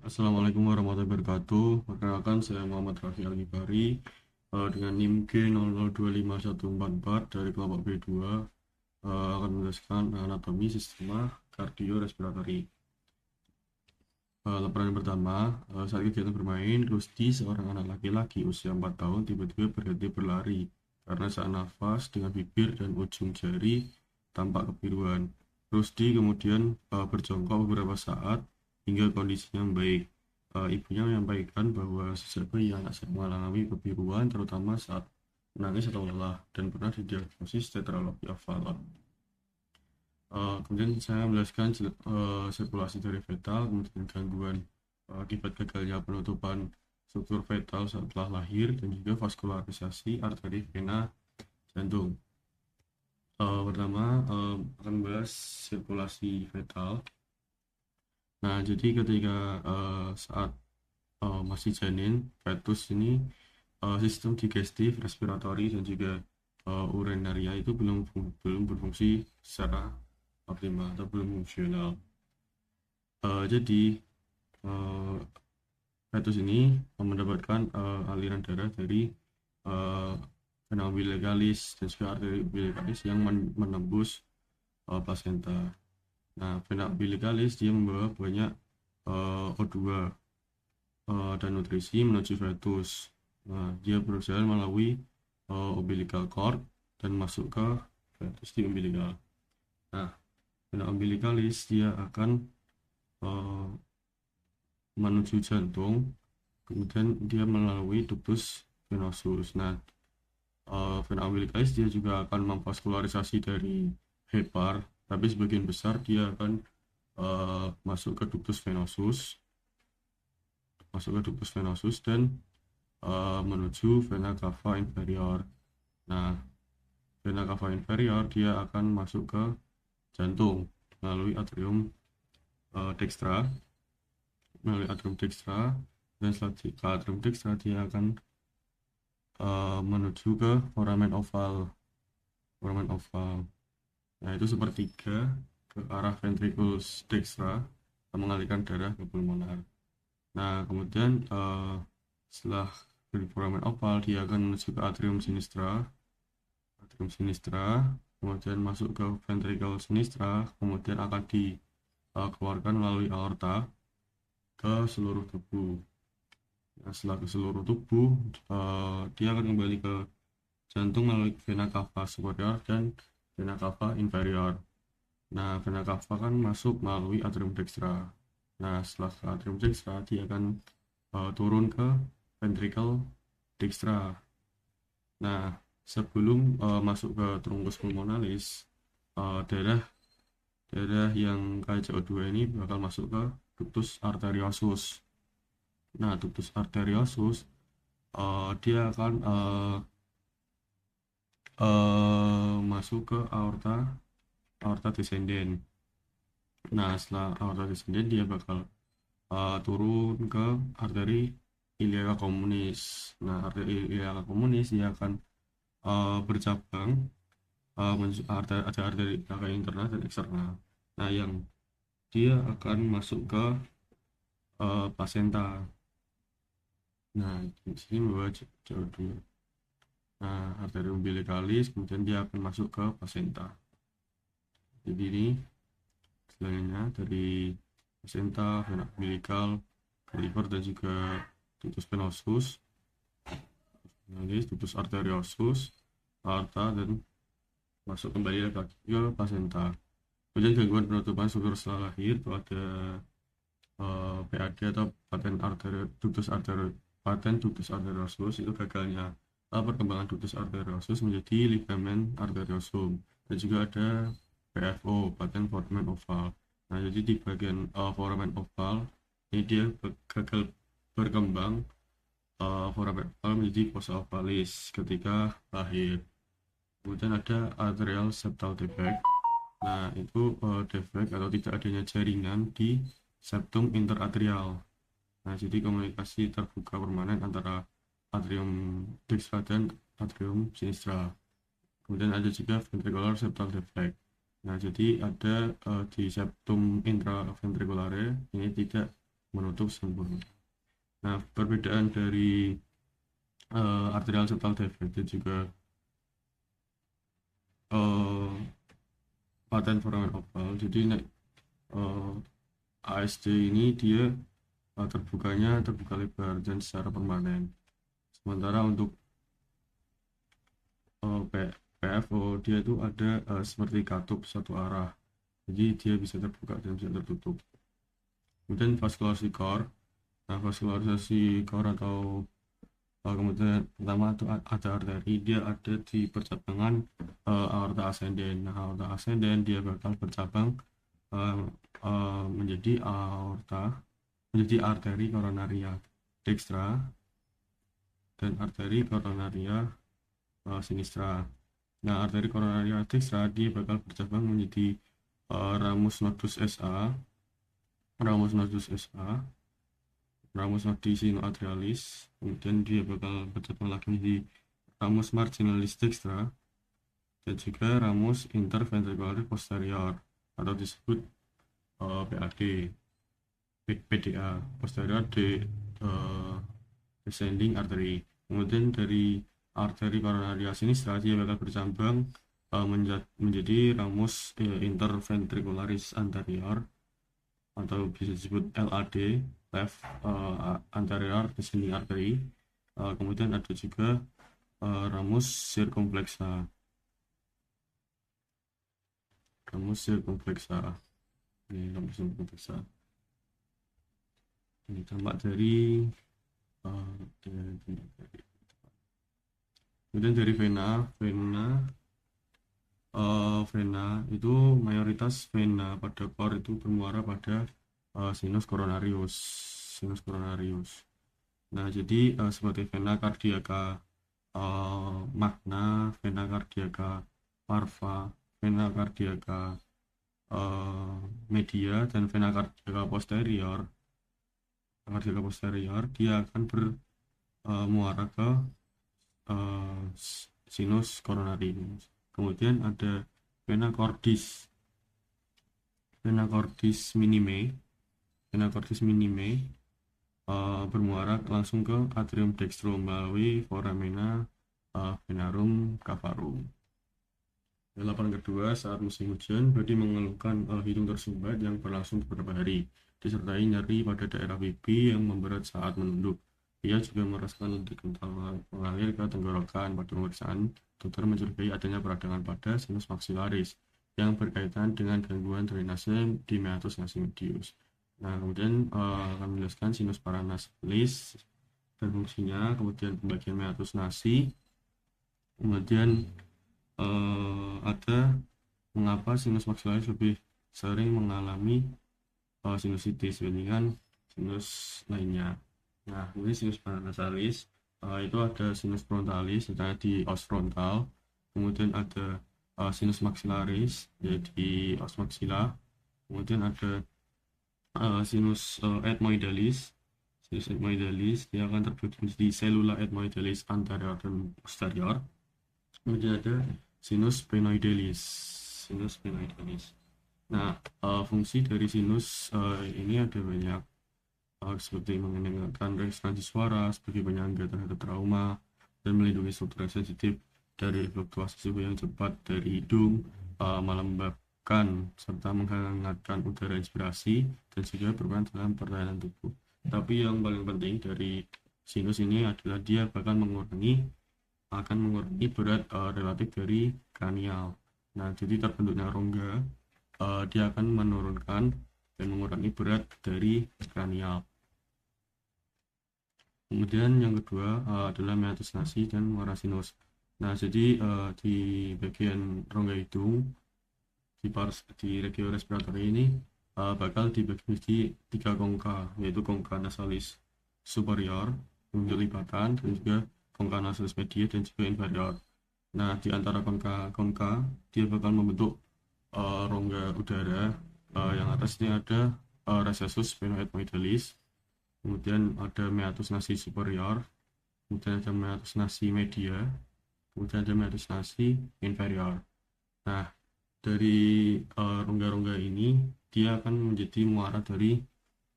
Assalamualaikum warahmatullahi wabarakatuh. Perkenalkan, saya Muhammad Rafi Al-Ghifari dengan NIM G002514 dari kelompok B2 akan menjelaskan anatomi sistema kardiorespiratory. Laporan yang pertama, saat kegiatan bermain, Rusdi, seorang anak laki-laki usia 4 tahun, tiba-tiba berhenti berlari karena saat nafas dengan bibir dan ujung jari tampak kebiruan. Rusdi kemudian berjongkok beberapa saat hingga kondisinya membaik. Ibunya menyampaikan bahwa sejak bayi anak saya mengalami kebiruan terutama saat menangis atau lelah dan pernah didiagnosis tetralogi of Fallot. Kemudian saya menjelaskan sirkulasi dari fetal, kemudian gangguan akibat gagalnya penutupan struktur fetal setelah lahir, dan juga vaskularisasi arteri vena jantung. Pertama, akan membahas sirkulasi fetal. Nah, jadi ketika saat masih janin, fetus ini sistem digestif, respiratori, dan juga urinaria itu belum berfungsi secara optimal atau belum fungsional. Jadi uh, fetus ini mendapatkan aliran darah dari vena umbilicalis dan juga arteri umbilicalis yang menembus plasenta. Nah, vena umbilicalis dia membawa banyak O2 dan nutrisi menuju fetus. Nah, dia berjalan melalui umbilical cord dan masuk ke fetus di umbilical. Nah, vena umbilicalis dia akan uh, menuju jantung, kemudian dia melalui ductus venosus. Nah, vena umbilicalis dia juga akan memvaskularisasi dari hepar, tapi sebagian besar dia akan masuk ke ductus venosus dan menuju vena cava inferior. Nah, vena cava inferior dia akan masuk ke jantung melalui atrium dextra, dan setelah atrium dextra dia akan menuju ke foramen oval. Nah, itu sepertiga ke arah ventriculus dextra mengalirkan darah ke pulmonar. Nah, kemudian setelah dari foramen oval dia akan menuju ke atrium sinistra, kemudian masuk ke ventricle sinistra, kemudian akan dikeluarkan melalui aorta ke seluruh tubuh. Nah, setelah ke seluruh tubuh, dia akan kembali ke jantung melalui vena cava superior dan vena cava inferior. Nah, vena cava kan masuk melalui atrium dextra. Nah, setelah ke atrium dextra, dia akan turun ke ventricle dextra. Nah, sebelum masuk ke trunkus pulmonalis, darah yang KCO2 ini bakal masuk ke ductus arteriosus. Nah, ductus arteriosus dia akan masuk ke aorta descendens. Nah, setelah aorta descendens dia bakal turun ke arteri iliaca communis. Nah, arteri iliaca communis dia akan bercabang ada arteri iliaca internal dan eksternal. Nah, yang dia akan masuk ke placenta. Nah, di sini membawa jauh dulu. Nah, arteri umbilicalis, kemudian dia akan masuk ke placenta. Jadi ini selanjutnya dari placenta, vena umbilical, liver, dan juga ductus venosus, ductus arteriosus, aorta, dan masuk kembali lagi ke placenta. Kemudian gangguan penutupan struktur setelah lahir itu ada PAD atau patent ductus arteriosus, itu gagalnya perkembangan ductus arteriosus menjadi ligamen arteriosum, dan juga ada PFO, patent foramen oval. Nah, jadi di bagian foramen oval ini dia gagal berkembang foramen oval menjadi fossa ovalis ketika lahir. Kemudian ada arterial septal defect. Nah, itu defek atau tidak adanya jaringan di septum interatrial. Nah, jadi komunikasi terbuka permanen antara atrium dextra dan atrium sinistra. Kemudian ada juga ventricular septal defect. Nah, jadi ada di septum intraventriculare ini tidak menutup sempurna. Nah, perbedaan dari arterial septal defect dan juga uh, patent foramen oval. Jadi ASD ini dia terbuka lebar dan secara permanen. Sementara untuk PFO dia itu ada seperti katup satu arah. Jadi dia bisa terbuka dan bisa tertutup. Kemudian vaskulasi core. Nah, vaskularisasi core atau kemudian pertama itu ada arteri, dia ada di percabangan aorta ascendens. Nah, aorta ascendens dia bakal bercabang uh, menjadi arteri koronaria dextra dan arteri koronaria sinistra. Nah, arteri koronaria dextra dia bakal bercabang menjadi ramus nodus SA, ramus nodus SA, ramus nodus sinoatrialis, kemudian dia bakal bercabang lagi menjadi ramus marginalis dextra dan juga ramus interventricularis posterior atau disebut PAD, PDA, posterior descending artery. Kemudian dari arteri koronaria sinistra dia bakal bercabang menjadi ramus interventricularis anterior atau bisa disebut LAD, left anterior descending artery. Kemudian ada juga ramus circumflexa. Ramus circumflexa. Ini ramus circumflexa. Ini dampak dari kemudian dari vena itu mayoritas vena pada core itu bermuara pada sinus coronarius. Nah, jadi seperti vena cardiaca magna, vena cardiaca parva, vena cardiaca media, dan vena cardiaca posterior dia akan bermuara ke sinus coronarius. Kemudian ada vena cordis minime bermuara langsung ke atrium dextrum melalui foramina venarum cavarum. Laporan kedua, saat musim hujan, Brady mengeluhkan hidung tersumbat yang berlangsung beberapa hari, disertai nyeri pada daerah pipi yang memberat saat menunduk. Ia juga merasakan lendir kental mengalir ke tenggorokan. Pada pemeriksaan, dokter mencurigai adanya peradangan pada sinus maxillaris yang berkaitan dengan gangguan drainase di meatus nasi medius. Nah, kemudian akan menjelaskan sinus paranasalis dan fungsinya, kemudian pembagian meatus nasi, kemudian ada mengapa sinus maxillaris lebih sering mengalami sinusitis dibandingkan sinus lainnya. Nah, kemudian sinus paranasalis itu ada sinus frontalis misalnya di os frontal, kemudian ada sinus maxillaris yaitu di os maxilla, kemudian ada sinus ethmoidalis. Sinus ethmoidalis dia akan terbagi di selula ethmoidalis anterior dan posterior. Kemudian ada sinus sphenoidalis. Nah, fungsi dari sinus ini ada banyak, seperti mengenalkan resonansi suara sebagai penyangga terhadap trauma dan melindungi struktur yang sensitif dari fluktuasi suhu yang cepat dari hidung, melembabkan serta menghangatkan udara inspirasi dan juga berperan dalam pertahanan tubuh. Tapi yang paling penting dari sinus ini adalah dia akan mengurangi berat relatif dari kranial. Nah, jadi terbentuknya rongga dia akan menurunkan dan mengurangi berat dari kranial. Kemudian yang kedua adalah meatus nasi dan muara sinus. Nah, jadi di bagian rongga hidung di regio respiratory ini bakal dibagi menjadi 3 kongka, yaitu kongka nasalis superior untuk lipatan dan juga kongka nasalis media dan juga inferior. Nah, di antara kongka dia bakal membentuk rongga udara. Yang atas ini ada recessus sphenoethmoidalis, kemudian ada meatus nasi superior, kemudian ada meatus nasi media, kemudian ada meatus nasi inferior. Nah, dari rongga-rongga ini dia akan menjadi muara dari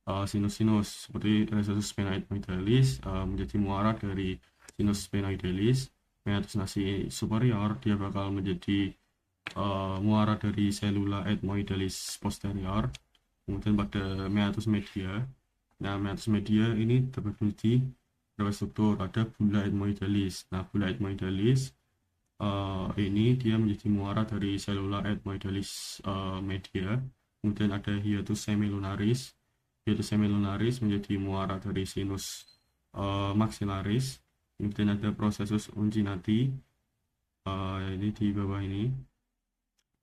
sinus-sinus seperti recessus sphenoidalis menjadi muara dari sinus sphenoidalis. Meatus nasi superior dia bakal menjadi muara dari selula ethmoidalis posterior. Kemudian pada meatus media, nah meatus media ini terbagi di beberapa struktur. Ada bula ethmoidalis. Nah bula ethmoidalis ini dia menjadi muara dari selula ethmoidalis media. Kemudian ada hiatus semilunaris. Hiatus semilunaris menjadi muara dari sinus maxillaris. Kemudian ada processus uncinati, ini di bawah ini.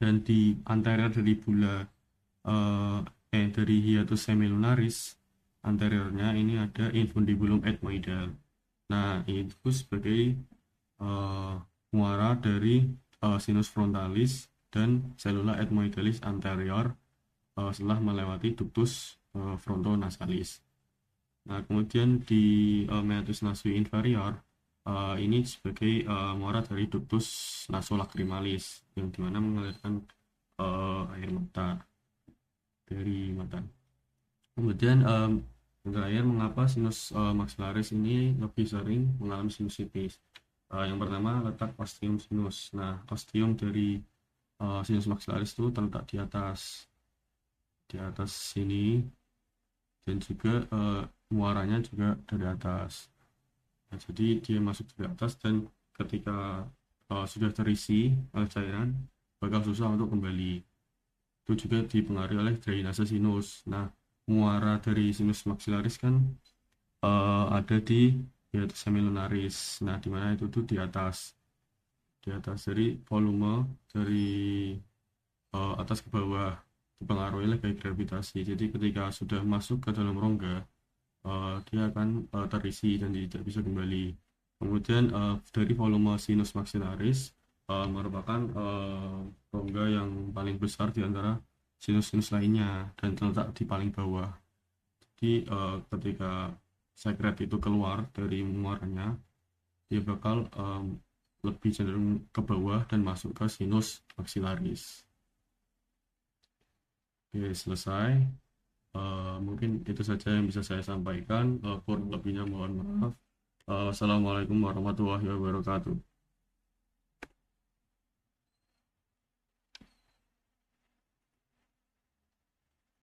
Dan di anterior dari bula dari hiatus semilunaris, anteriornya ini ada infundibulum ethmoidal. Nah itu sebagai muara dari sinus frontalis dan selula ethmoidalis anterior setelah melewati ductus frontonasalis. Nah, kemudian di meatus nasui inferior ini sebagai muara dari ductus nasolacrimalis yang dimana mengalirkan air mata dari mata. Kemudian yang terakhir, mengapa sinus maxillaris ini lebih sering mengalami sinusitis? Yang pertama, letak ostium sinus. Nah, ostium dari sinus maxillaris itu terletak di atas sini, dan juga muaranya juga dari atas. Nah, jadi dia masuk dari atas, dan ketika sudah terisi oleh cairan bakal susah untuk kembali. Itu juga dipengaruhi oleh drainase sinus. Nah, muara dari sinus maxillaris kan ada di hiatus semilunaris. Nah, di mana itu tuh di atas dari volume dari atas ke bawah, dipengaruhi oleh gaya gravitasi. Jadi ketika sudah masuk ke dalam rongga, dia akan terisi dan tidak bisa kembali. Kemudian dari volume sinus maxillaris merupakan rongga yang paling besar di antara sinus-sinus lainnya dan terletak di paling bawah. Jadi ketika sekret itu keluar dari muaranya, dia bakal lebih cenderung ke bawah dan masuk ke sinus maxillaris. Oke, selesai. Mungkin itu saja yang bisa saya sampaikan. Kurang lebihnya mohon maaf. Wassalamualaikum warahmatullahi wabarakatuh.